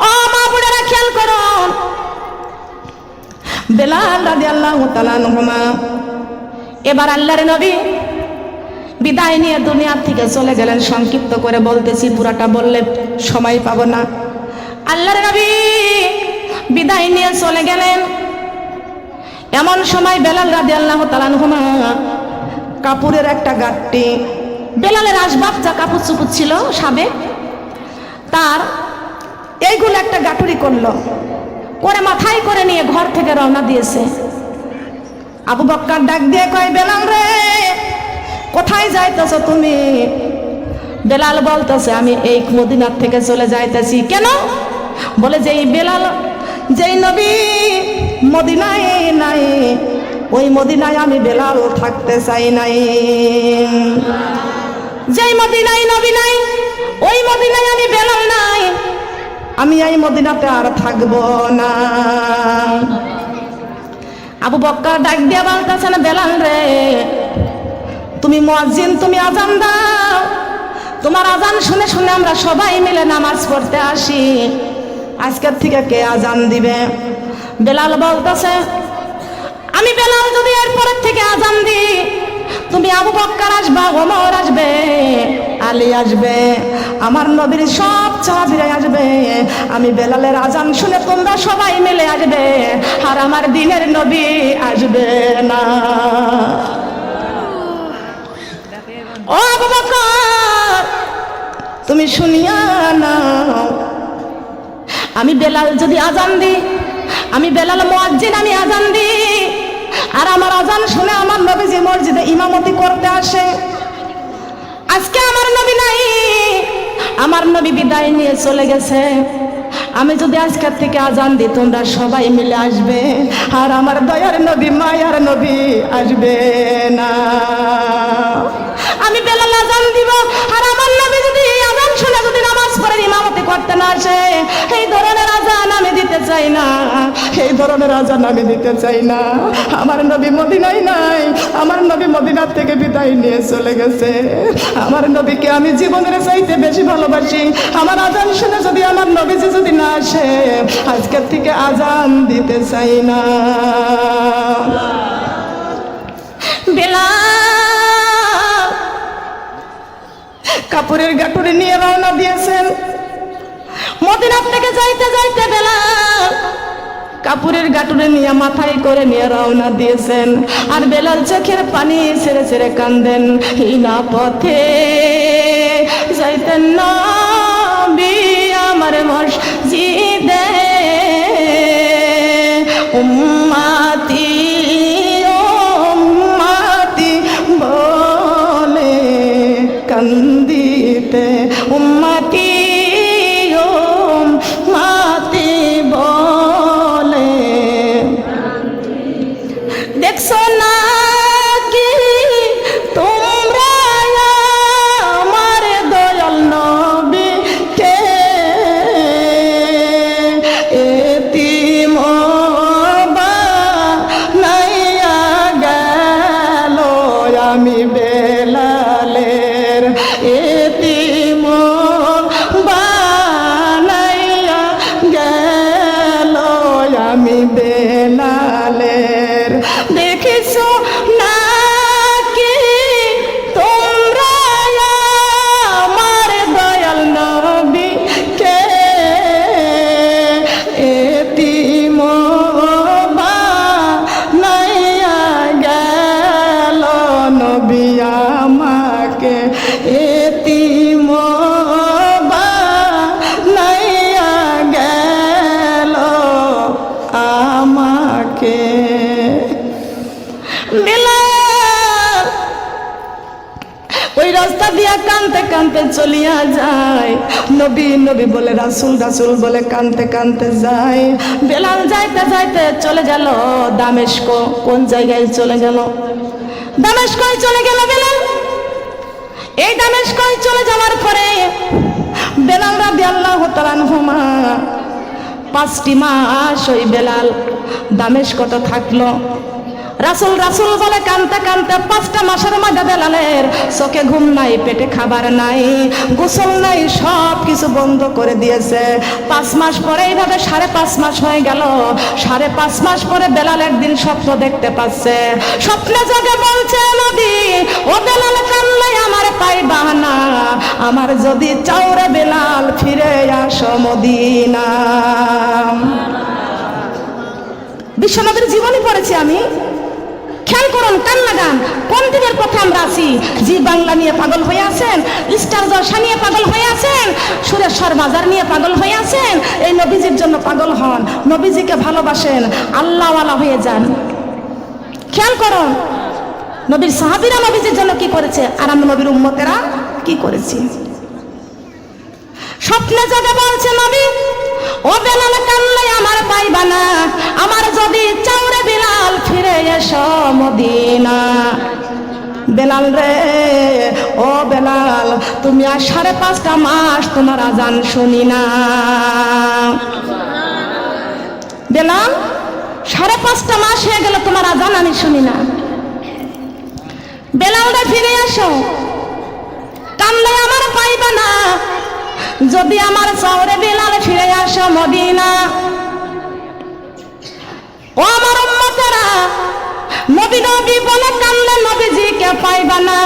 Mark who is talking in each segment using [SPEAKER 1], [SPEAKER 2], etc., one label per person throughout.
[SPEAKER 1] ও মা বুড়ারা খেয়াল করো, বেলাল রাদিয়াল্লাহু তাআলা আনহুমা এবার আল্লাহর নবী বিদায় নিয়ে দুনিয়া থেকে চলে গেলেন। সংক্ষিপ্ত করে বলতেছি, পুরাটা বললে সময় পাবো না। আল্লাহর নবী বিদায় নিয়ে চলে গেলেন। এমন সময় বেলাল রাদিয়াল্লাহু তাআলা আনহুমা কাপড়ের একটা গাঁটটি, বেলালের আসবাব যা কাপড় চুপড় ছিল সাবেক, তার এইগুলো একটা গাঁটুরি করলো, করে মাথায় করে নিয়ে ঘর থেকে রওনা দিয়েছে। আবু বকর ডাক দিয়ে কয়, বেলাল রে কোথায় যাইতেছ তুমি? বেলাল বলতেছে, আমি এই মদিনার থেকে চলে যাইতেছি। কেন? বলে যে এই বেলাল, যেই নবী মদিনায় নাই, ওই মদিনায় আমি বেলাল থাকতে চাই নাই। যেই মদিনায় নবী নাই, ওই মদিনায় আমি বেলাল নাই, আমি এই মদিনাতে আর থাকবো না। আবু বকর ডাক দিয়া বলতেছে, না বেলাল রে, তুমি মুয়াজ্জিন, তুমি আজান দাও। তোমার আজান শুনে শুনে আমরা সবাই মিলে নামাজ পড়তে আসি, আজকের থেকে কে আজান দিবে? বেলাল বলতেছে, আমি বেলাল যদি এরপরের থেকে আজান দিই, তুমি আবু বকর আসবা, ওমর আসবে, আলী আসবে, আমার নবীর সব সাহাবীরা আসবে। আমি বেলালের আজান শুনে তোমরা সবাই মিলে আসবে, আর আমার দিনের নবী আসবে না। ও আবু বকর, তুমি শুনিয়া নাও, আমি বেলাল যদি আজান দিই, আমি বেলাল মুয়াজ্জিন, আমি আজান দিই, আর আমার আজান শুনে আমার নবী যে মসজিদে ইমামতি করতে আসে, আজকে আমার নবী নাই, আমার নবী বিদায় নিয়ে চলে গেছে। আমি যদি আজকের থেকে আজান দিই, তোমরা সবাই মিলে আসবে, আর আমার দয়ার নবী, মায়ার নবী আসবে না। আমি বেলাল আজান দিব, আর আমার নবী যদি আজান শুনে যদি নামাজ পড়ে ইমামতি করতে না আসে, এই ধরনের আজান আমি দিতে চাই না, এই ধরনের আজান আমি দিতে চাই না। আমার নবী মদিনায় নাই, আমার নবী মদিনার থেকে বিদায় নিয়ে চলে গেছে। আমার নবীকে আমি জীবনের চাইতে বেশি ভালোবাসি। আমার আজান শুনে যদি আমার নবীজি যদি না আসে, আজকের থেকে আজান দিতে চাই না। বেলাল কাপড়ের গাঁটুরি নিয়ে রওনা দিয়েছেন। মদিনার থেকে যাইতে যাইতে বেলাল কাপড়ের গাঁটুরি নিয়ে মাথায় করে নিয়ে রওনা দিয়েছেন। আর বেলাল চোখের পানি ছেড়ে ছেড়ে কান্দেন। হিনা পথে যাইতেন নবী আমার মসজিদে, উম্মতি উম্মতি বলে কান্দিতে, উম্মতি উম্মতি বলে। দেখছো না কি তোমরা আমার দয়াল নবীকে, এতিম বানাইয়া গেল আমি বেলালের, এতিম বানাইয়া গেল আমি বেলালের। দেখিছো না কি তোমরা আমার দয়াল নবীকে, এতিম বানাইয়া গেল নবী আমাকে, এতিম বানাইয়া গেল আমাকে। বেলাল ওই রাস্তা দিয়া কানতে কানতে চলিয়া যায়। নবী নবী বলে, রাসূল রাসূল বলে কানতে কানতে যায়। বেলাল যাইতে যাইতে চলে গেল দামেস্ক। কোন জায়গায় চলে গেল? দামেস্কয় চলে গেল বেলাল। এই দামেস্কয় চলে যাওয়ার পরে বেলাল রাদিয়াল্লাহু তাআলা আনহুমা 5টি মাস ওই বেলাল দামেস্কতে থাকলো। রাসূল রাসূল বলে কানতে কানতে 5টা মাসের মধ্যে বেলালের চোখে ঘুম নাই, পেটে খাবার নাই, গোসল নাই, সব কিছু বন্ধ করে দিয়েছে। 5 মাস পরে এইভাবে 5.5 মাস হয়ে গেল। 5.5 মাস পরে বেলাল একদিন স্বপ্ন দেখতে পাচ্ছে। স্বপ্নে জেগে বলছে, নবী ও বেলাল, কানলে আমার পাইবা না, আমার যদি চাও রে বেলাল ফিরে আসো মদিনা। বিশ্বনবীর জীবনী পড়েছি আমি। খেয়াল করুন, কান লাগান, কোন দিনের পথে আমরা আছি। জি বাংলা নিয়ে পাগল হয়ে আছেন, স্টার জলসা নিয়ে পাগল হয়ে আছেন, সুরেশ্বর বাজার নিয়ে পাগল হয়ে আছেন। এই নবীজির জন্য পাগল হন, নবীজিকে ভালোবাসেন, আল্লাহওয়ালা হয়ে যান। খেয়াল করুন, নবীর সাহাবীরা নবীজির জন্য কি করেছে, আর আমরা নবীর উম্মতেরা কি করেছি। স্বপ্নে জেগে বলছে, নবী ও বেলাল, কানলে আমার পাইবা না, আমার যদি চাও রে বেলাল ফিরে এসো মদিনা। বেলাল রে ও বেলাল, তুমি আর 5.5টা মাস তোমার আজান শুনি না। বেলাল 5.5টা মাস হয়ে গেল তোমার আজান আমি শুনি না। বেলাল রে ফিরে এসো, কানলে আমার পাইবা না, যদি আমার শহরে বেলাল ফিরে আসো মদিনা। ও আমার উম্মতেরা, নবী নবী বলে কানলে নবীজিকে পাইবা না।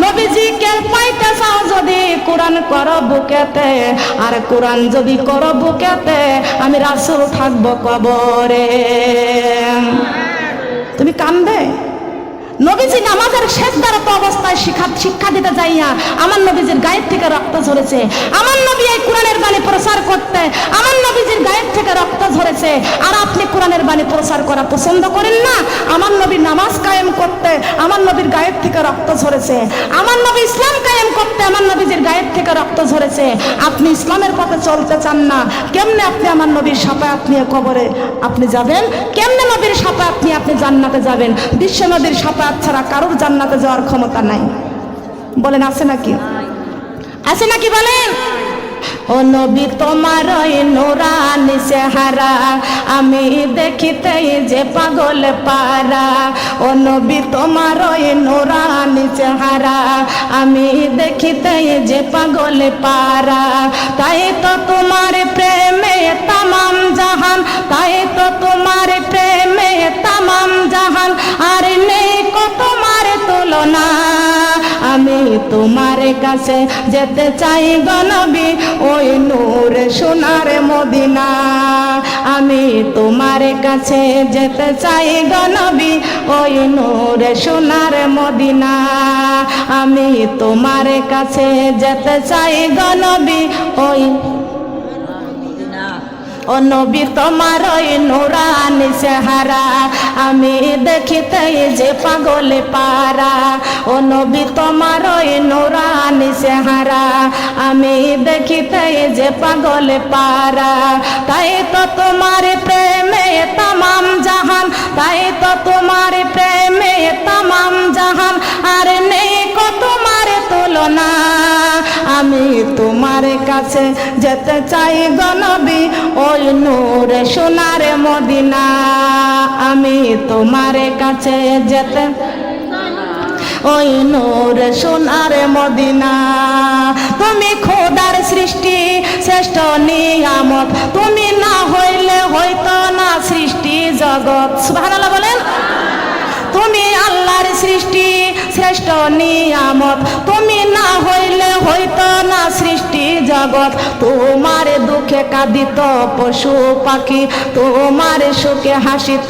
[SPEAKER 1] নবীজিকে পাইতে চাও যদি কোরআন করো বুকেতে, আর কোরআন যদি করো বুকেতে, আমি রাসূল থাকবো কবরে। তুমি কানবে? নবীজি নামাজের শেষদারত অবস্থায় শিক্ষা দিতে যাইয়া আমার নবীজির গায়ের থেকে রক্ত ঝরেছে। আমার নবী এই কোরআনের বাণী প্রচার করতে আমার নবীজির গায়ের থেকে রক্ত ঝরেছে। আর আপনি কোরআনের বাণী প্রচার করা পছন্দ করেন না। আমার নবী নামাজ কায়েম করতে আমার নবীর গায়ের থেকে রক্ত ঝরেছে। আমার নবী ইসলাম কায়েম করতে আমার নবীজির গায়ের থেকে রক্ত ঝরেছে। আপনি ইসলামের পথে চলতে চান না, কেমনে আপনি আমার নবীর শাফায়াত নিয়ে কবরে আপনি যাবেন? কেমনে নবীর শাফায়াত নিয়ে আপনি জান্নাতে যাবেন? বিশ্ব নবীর শাফায়াত ছাড়া কারোর জান্নাতে যাওয়ার ক্ষমতা নাই। বলেন আছে নাকি? আছে নাকি বলেন? ও নবী তোমার ওই নূরানি চেহারা আমি দেখিতে যে পাগল পারা। ও নবী তোমার ওই নূরানি চেহারা আমি দেখিতে যে পাগল পারা। তাই তো তোমার প্রেমে তামাম জাহান, তাই তো তোমার প্রেমে তামাম জাহান, আর নেই কো তোমার তুলনা। আমি তোমার কাছে যেতে চাই গো নবী, ওই নূর সোনার মদিনা। আমি তোমার কাছে যেতে চাই গো নবী, ওই নূর সোনার মদিনা। আমি তোমার কাছে যেতে চাই গো নবী, ওই ও নবী তোমার ওই নূরানি চেহারা আমি দেখিতে যে পাগল পারা। ও নবী তোমার ওই নূরানি চেহারা আমি দেখিতে যে পাগল পারা। তাই তো তোমার প্রেমে তামাম জাহান, তাই তো তোমার প্রেমে তামাম জাহান, আর নেই কো তোমার তুলনা। আমি তোমার কাছে যেতে চাই গো নবী, ওই নূর সোনার মদিনা। আমি তোমার কাছে যেতে ওই নূর সোনার মদিনা। তুমি খোদার সৃষ্টি শ্রেষ্ঠ নিয়ামত, তুমি না হইলে হইতো না সৃষ্টি জগৎ। সুবহানাল্লাহ বলেন। তুমি আল্লাহর সৃষ্টি শ্রেষ্ঠ নিয়ামত, তুমি না হইলে হইতো না সৃষ্টি জগৎ। তোমার দুঃখে কাঁদিত পশু পাখি, তোমার সুখে হাসিত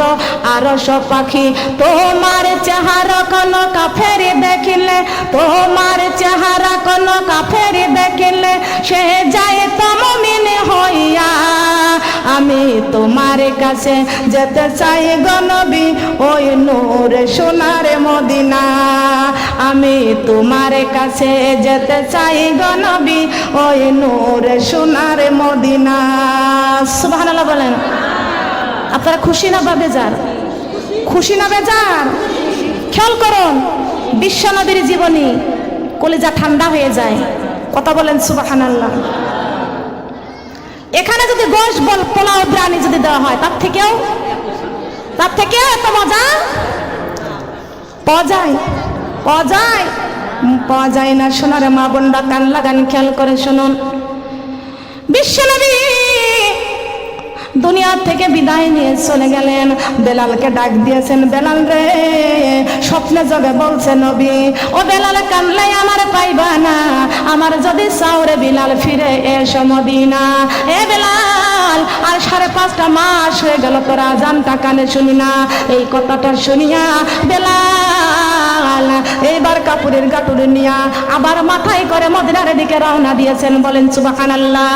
[SPEAKER 1] আরশ পাখি। তোমার চেহারা কোন কাফের দেখিলে, তোমার চেহারা কোন কাফের দেখিলে, সে যায় তো মুমিন হইয়া। আমি তোমার কাছে যেতে চাই গো নবী, ওই নূর সোনার মদিনা। আমি তোমার কাছে যেতে চাই গো নবী, ওই নূর সোনার মদিনা। সুবহানাল্লাহ বলেন। আপনারা খুশি না বেজার? খুশি না বেজার? খেয়াল করুন, বিশ্ব নবীর জীবনী, কলিজা ঠান্ডা হয়ে যায়। কথা বলেন সুবহানাল্লাহ। এখানে যদি গোশ পোলাও বিরিয়ানি যদি দেওয়া হয়, তার থেকেও এত মজা পাওয়া যায়? পাওয়া যায়? পাওয়া যায় না। শোনারে মা বোনরা, কান লাগান, খেয়াল করে শুনুন। বিশ্বনবী দুনিয়া থেকে বিদায় নিয়ে চলে গেলেন। বেলালকে ডাক দিয়েছেন, বেলাল রে, স্বপ্নে যোগে বলছে নবী, ও বেলাল কানলে আমার পাইবা না, আমার যদি চাওরে বিলাল ফিরে এসো মদিনা। এ বেলাল, আর 5.5 মাস হয়ে গেল তোর আজানটা কানে শুনি না। এই কথাটা শুনিয়া বেলাল এইবার কাপড়ের গাটুরে নিয়া আবার মাথায় করে মদিনার দিকে রওনা দিয়েছেন। বলেন সুবহানাল্লাহ।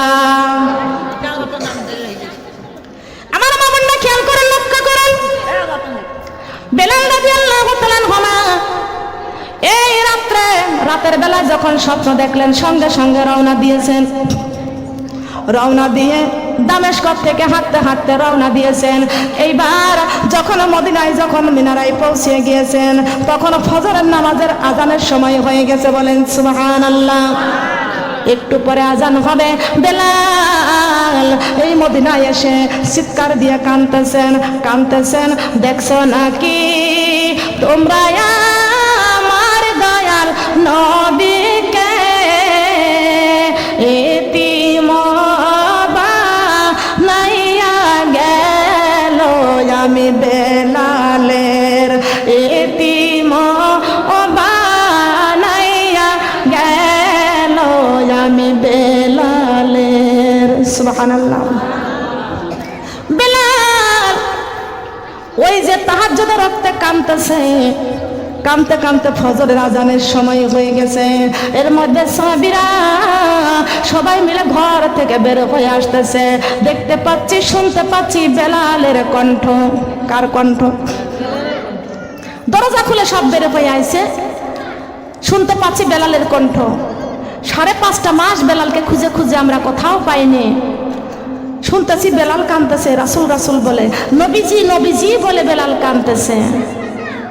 [SPEAKER 1] আমার মা বোনরা খেয়াল করেন, লক্ষ্য করেন। বেলাল রাদিয়াল্লাহু তাআলা আনহু এই রাতের বেলা যখন স্বপ্ন দেখলেন, সঙ্গে সঙ্গে রওনা দিয়েছেন। রওনা দিয়ে দামেস্ক থেকে হাঁটতে হাঁটতে রওনা দিয়েছেন। এইবার যখন মদিনায়, যখন মিনারায় পৌঁছে গিয়েছেন, তখন ফজরের নামাজের আজানের সময় হয়ে গেছে। বলেন সুবহানাল্লাহ। একটু পরে আজান হবে। বেলাল এই মদিনায় এসে চিৎকার দিয়ে কাঁদতেছেন। দেখছো নাকি তোমরা আমার দয়াল নবীকে এতিম বানাইয়া গেল, আমি বেলালের এতিম বানাইয়া গেল, আমি বেলালের। সুবহানাল্লাহ। বেলাল ওই যে তাহাজ্জুদের রক্তে কাঁদতেছে, কাঁদতে কাঁদতে ফজরের আজানের সময় হয়ে গেছে। এর মধ্যে সাহাবীরা সবাই মিলে ঘর থেকে বের হয়ে আসতেছে। দেখতে পাচ্ছি, শুনতে পাচ্ছি বেলালের কণ্ঠ। কার কণ্ঠ? দরজা খুলে সব বের হয়ে আইছে, শুনতে পাচ্ছি বেলালের কণ্ঠ। 5.5 মাস বেলালকে খুঁজে খুঁজে আমরা কোথাও পাইনি। শুনতেছি বেলাল কাঁদতেছে, রাসূল রাসূল বলে, নবীজি নবীজি বলে বেলাল কাঁদতেছে।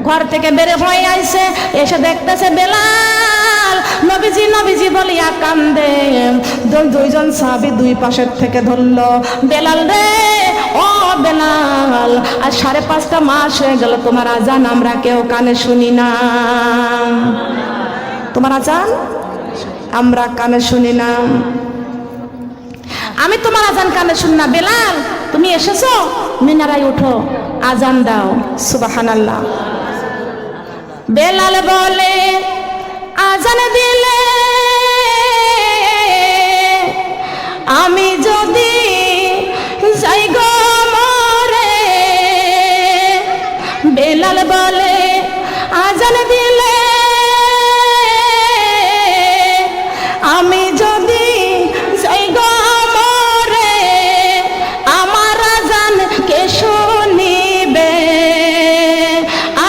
[SPEAKER 1] ঘর থেকে বের হয়ে আইছে, এসে দেখতেছে বেলাল নবীজি নবীজি বলিয়া কান্দে। দুইজন সাহাবী দুই পাশের থেকে ধরলো, বেলাল রে, ও বেলাল, আর 5.5 মাস হয়ে গেল তোমার আজান আমরা কেউ কানে শুনি না। তোমার আজান আমরা কানে শুনি না। আমি তোমার আজান কানে শুনি না। বেলাল, তুমি এসেছো, মিনারায় উঠো, আজান দাও। সুবহানাল্লাহ। বেলাল বলে, আজান দিলে আমি যদি যাই গো মরে। বেলাল বলে, আজান দিলে আমি যদি যাই গো মরে, আমার আজান কে শুনিবে,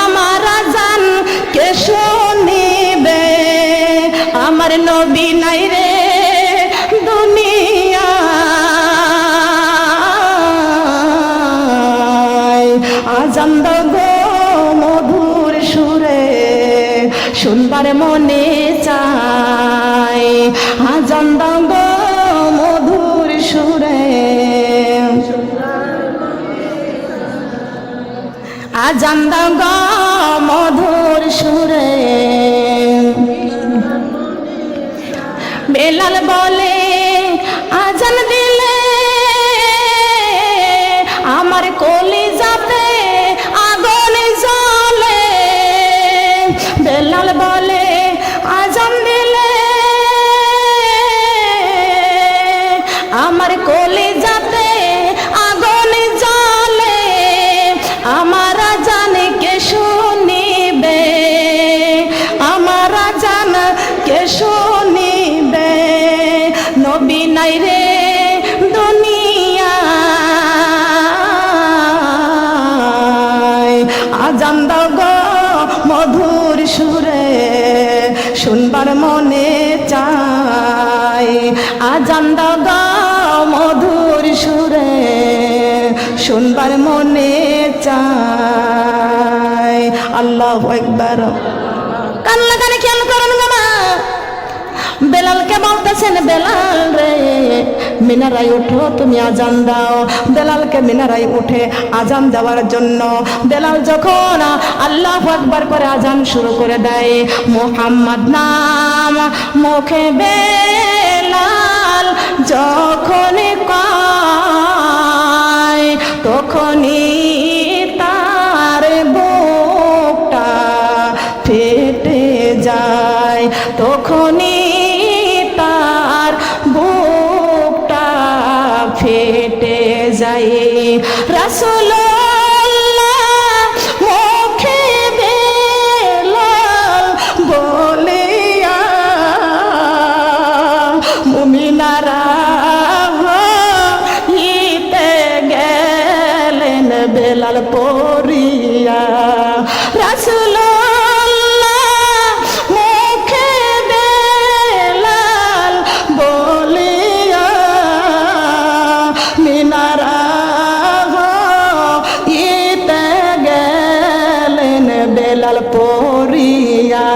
[SPEAKER 1] আমার আজান কে শুনিবে। আমার নবী নাই রে দুনিয়ায়, আজান দাও গো মধুর সুরে, শুনবার মনে চাই। আজান দাও গো মধুর সুরে, আজান দাও গো মধুর সুরে। বেলাল বলে, আজান দিলে আমার কলিজাতে আগুন জ্বলে। বেলাল বলে, আজান দিলে আমার কলিজাতে আগুন জ্বলে। আমার আজান কে শুনিবে, আমার আজান কে শুনিবে। নবী নাই রে দুনিয়ায়, আজান দাও গো মধুর সুরে, শুনবার মনে চাই। আজান দাও গো মধুর সুরে, শুনবার মনে চাই। আল্লাহু আকবার। কান লাগানে খেয়াল করুন বাবা। বেলালকে বলতেছেন, বেলাল রে মিনারায় উঠো, তুমি আজান দাও। বেলালকে মিনারায় উঠে আজান দেওয়ার জন্য বেলাল যখন আল্লাহু আকবার করে আজান শুরু করে দেয়, মুহাম্মদ নাম মুখে বেলাল যখন কয়, তখনই তার বুকটা ফেটে যায়, তখনই তার বুকটা ফেটে যায়। রাসূলুল্লাহ মুখে বেলাল বলিয়া মুমিনারা হইতে গেলেন বেলাল পড়িয়া। রাসূলুল্লাহ মুখে বেলাল বলিয়া মিনারা হইতে গেলেন বেলাল পড়িয়া,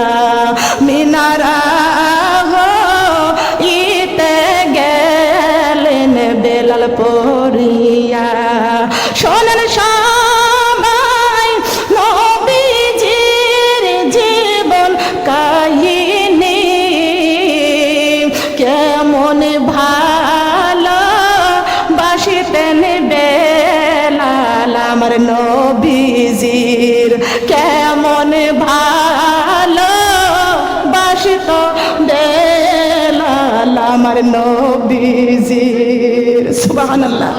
[SPEAKER 1] মিনারা হইতে গেলেন বেলাল পড়িয়া। শোনেন সবাই নবীজির জীবন কাহিনী, কেমন ভালো বাসিতেন বেলাল আমার নবীজির, কেমন ভালো বাসিত বেলাল আমার নবীজির। সুবহানাল্লাহ।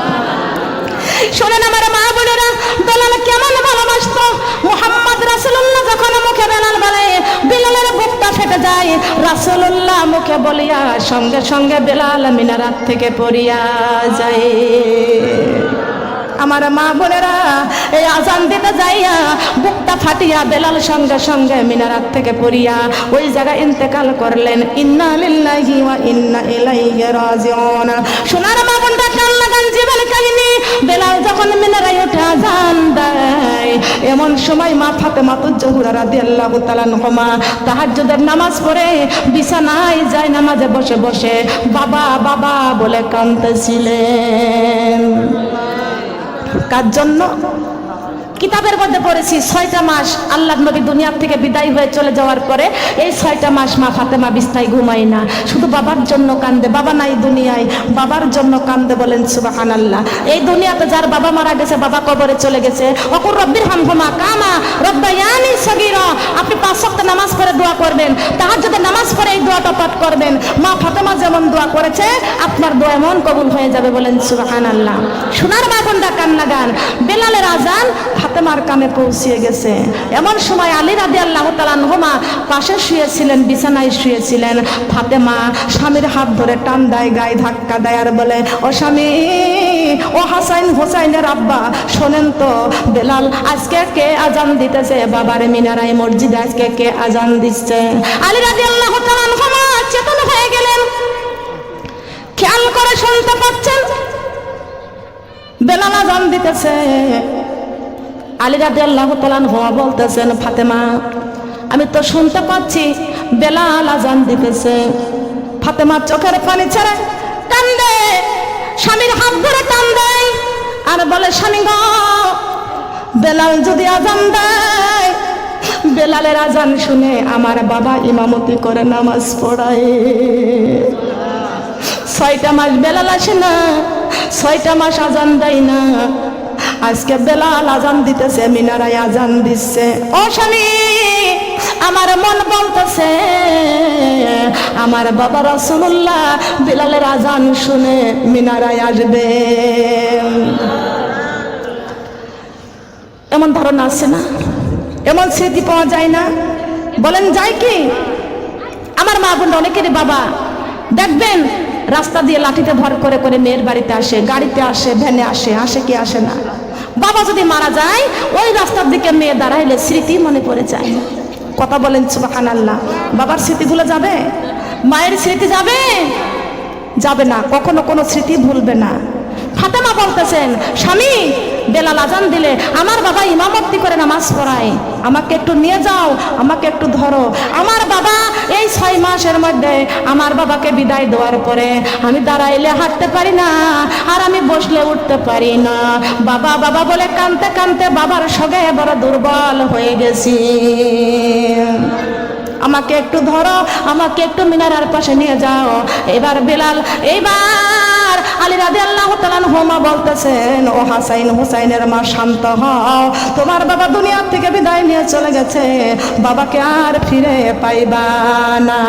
[SPEAKER 1] শোনেন আমার মা বোনেরা, বেলাল কেমন ভালোবাসতো। মুহাম্মদ রাসূলুল্লাহ যখন মুখে বেলাল বলে, বেলালের বুকটা ফেটে যায়। রাসূলুল্লাহ মুখে বলিয়া সঙ্গে সঙ্গে বেলাল মিনারাত থেকে পড়িয়া যায়। আমার মা বোনেরা, এই আজান দিতে যাইয়া বুকটা ফাটিয়া বেলাল সঙ্গে সঙ্গে মিনারাত থেকে পড়িয়া ওই জায়গায় ইন্তেকাল করলেন। ইন্না লিল্লাহি ওয়া ইন্না ইলাইহি রাজিউন। সোনার মা বোনরা, কান্না গান জীবন কাহিনী। বেলাল যখন মিনারায় উঠে আজান দেয়, এমন সময় মা ফাতেমাতুজ জোহরা রাদিয়াল্লাহু তাআলা আনহা তাহাজ্জুদের নামাজ পড়ে বিছানায় যায় নামাজে বসে বসে বাবা বাবা বলে কাঁদতেছিলেন। কার জন্য? কিতাবের মধ্যে পড়েছি 6টা মাস আল্লাহর নবী দুনিয়ার থেকে বিদায় হয়ে চলে যাওয়ার পরে এই 6টা মাস মা ফাতেমা বিছানায় ঘুমায় না, শুধু বাবার জন্য কান্দে। বাবা নাই দুনিয়ায়, বাবার জন্য কান্দে। বলেন সুবহানাল্লাহ। এই দুনিয়াতে যার বাবা মারা গেছে, বাবা কবরে চলে গেছে, অকুর রব্বির হামহুমা কামা রব্বায়ানি সগীরা, আপনি 5 ওয়াক্ত নামাজ পড়ে দোয়া করবেন, তাহাজ্জুদের নামাজ পড়ে এই দোয়াটা পাঠ করবেন। মা ফাতেমা যেমন দোয়া করেছে আপনার দোয়া এমন কবুল হয়ে যাবে। বলেন সুবহানাল্লাহ। সোনার মা বোনরা, কান্না গান। বেলালের আজান ফাতেমার কানে পৌঁছিয়ে গেছে। এমন সময় আলী রাদিয়াল্লাহু তাআলা আনহুমা পাশে শুয়েছিলেন, বিছানায় শুয়েছিলেন। ফাতেমা স্বামীর হাত ধরে টান দেয়, গায়ে ধাক্কা দেয় আর বলে, ও স্বামী, ও হাসাইন হোসাইনের আব্বা, শোনেন তো বেলাল আজকে কে আজান দিতেছে? বাবারে মিনারায় মসজিদে আজকে কে আজান দিচ্ছে? আলী রাদিয়াল্লাহু তাআলা আনহুমা চেতন হয়ে গেলেন, খেয়াল করে শুনতে পাচ্ছেন বেলাল আজান দিতেছে। আলী রাদিয়াল্লাহু তাআলা আনহু বলতেছেন, ফাতেমা আমি তো শুনতে পাচ্ছি বেলাল আজান দিতেছে। ফাতেমা চোখের পানি ছেড়ে কান্দে, স্বামীর হাত ধরে টান দেয় আর বলে, স্বামী গো, বেলাল যদি আজান দেয়, বেলালের আজান শুনে আমার বাবা ইমামতি করে নামাজ পড়ায়। 6টা মাস বেলাল আসে না, 6টা মাস আজান দেয় না। আজকে বেলাল আজান দিতেছে, মিনারায় আজান দিচ্ছে। ও স্বামী, আমার মন বলতেছে আমার বাবা রাসূলুল্লাহ বেলালের আজান শুনে মিনারায় আসবে। এমন ধারণা আছে না? এমন স্মৃতি পাওয়া যায় না? বলেন যায় কি? আমার মা বোন অনেকেরই বাবা দেখবেন রাস্তা দিয়ে লাঠিতে ভর করে করে মেয়ের বাড়িতে আসে, গাড়িতে আসে, ভ্যানে আসে, আসে কি আসে না? বাবা যদি মারা যায়, ওই রাস্তার দিকে মেয়ে দাঁড়াইলে স্মৃতি মনে পড়ে যায়। কথা বলেন সুবহানাল্লাহ। বাবার স্মৃতিগুলো যাবে? মায়ের স্মৃতি যাবে? যাবে না, কখনো কোনো স্মৃতি ভুলবে না। ফাতেমা বলতেছেন, স্বামী বেলাল আজান দিলে আমার বাবা ইমামতি করে নামাজ পড়ায়, আমাকে একটু নিয়ে যাও, আমাকে একটু ধরো। আমার বাবা এই 6 মাসের মধ্যে আমার বাবাকে বিদায় দেওয়ার পরে আমি দাঁড়াইলে হাঁটতে পারি না, আর আমি বসলে উঠতে পারি না। বাবা বাবা বলে কাঁদতে কাঁদতে বাবার সঙ্গে বড় দুর্বল হয়ে গেছি, আমাকে একটু ধরো, আমাকে একটু মিনারার পাশে নিয়ে যাও। এবার বেলাল, এইবার আলী রাদিয়াল্লাহু তাআলা আনহু বলতেছেন, ও হাসাইন হুসাইনের মা শান্ত হও, তোমার বাবা দুনিয়া থেকে বিদায় নিয়ে চলে গেছে, বাবাকে আর ফিরে পাইবা না।